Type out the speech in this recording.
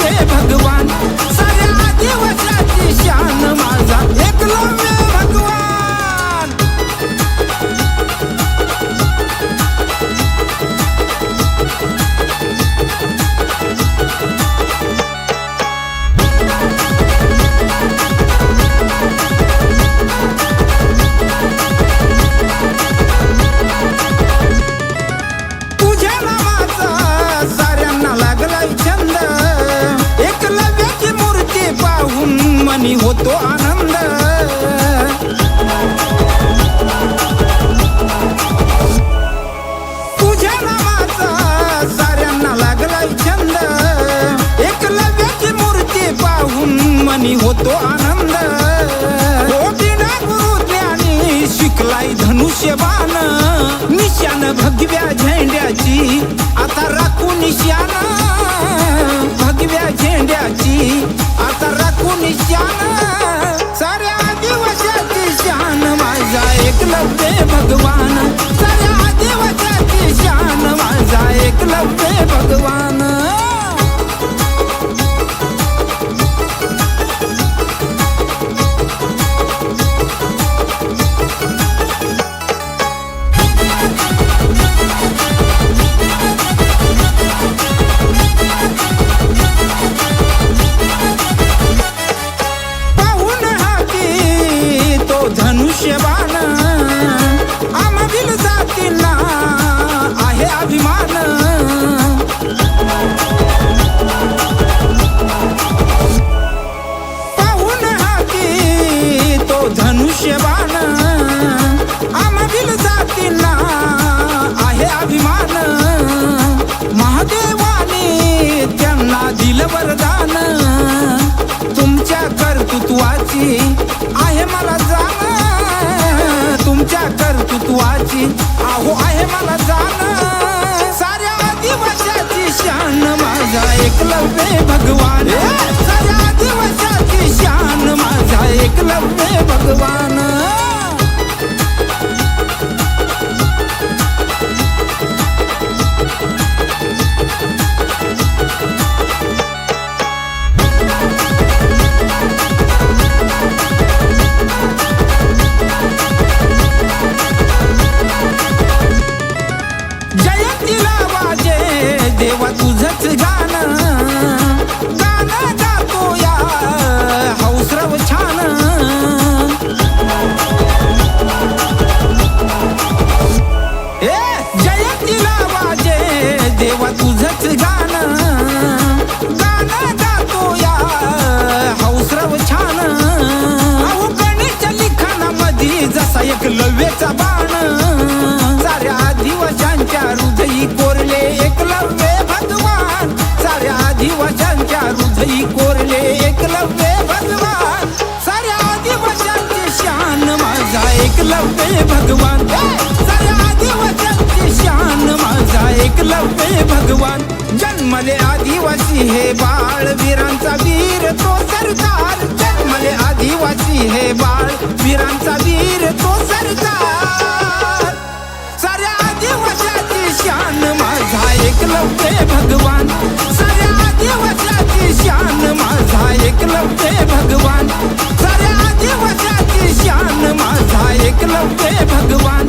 एकलव्य भगवान, साऱ्या आदिवासाची शान माझा एकलव्य भगवान. तुझ्या नावाचा साऱ्यांना लागलाय छंद, एकलव्याची मूर्ती पाहून मनी होतो आनंद. तुझ्या नावाचा साऱ्यांना लागलाय छंद, एकलव्याची मूर्ती पाहून मनी होतो आनंद. कोटीना गुरु ज्ञानी शिकलाय धनुष्यबाण, निशान भगव्या झेंड्याची आता राखू निशान, भगव्या झेंड्याची आता राखू निशान. साऱ्या आदिवासाची शान माझा एकलव्य भगवान, साऱ्या आदिवासाची शान माझा एकलव्य भगवान. पाहून हाती तो धनुष्यबाण, आम्हातील जातींना आहे अभिमान. पाहून हाती तो धनुष्यबाण, आम्हातील जातींना आहे अभिमान. महादेवाने त्यांना दिलं वरदान, तुमच्या कर्तृत्वाची आहे मला जाण, तुमच्या कर्तृत्वाची आहो आहे मला जाण. साऱ्या आदिवासाची शान माझा एकलव्य भगवान, साऱ्या आदिवासाची शान माझा एकलव्य भगवान. जयंतीला वाजे देवा तुझंच गाणं, गाणं गातो या हौसरव छान. जयंतीला वाजे देवा तुझंच गाणं, गाणं गातो या हौसरव छान. अहो गणेशच्या लिखाणामध्ये जसा एकलव्याचा बाण, साऱ्या आदिवासांच्या हृदयी कोरले एकलव्य भगवान, साऱ्या आदिवासांच्या हृदयी कोरले एकलव्य भगवान. साऱ्या आदिवासांची शान माझा एकलव्य भगवान, साऱ्या आदिवासांची शान माझा एकलव्य भगवान. जन्मले आदिवासी हे बाळ, वीरांचा वीर तो सरदार. जन्मले आदिवासी हे बाळ, वीरांचा वीर तो सरदार. साऱ्या आदिवासाची शान माझा एकलव्य भगवान, साऱ्या आदिवासाची शान माझा एकलव्य भगवान, साऱ्या आदिवासाची शान माझा एकलव्य भगवान.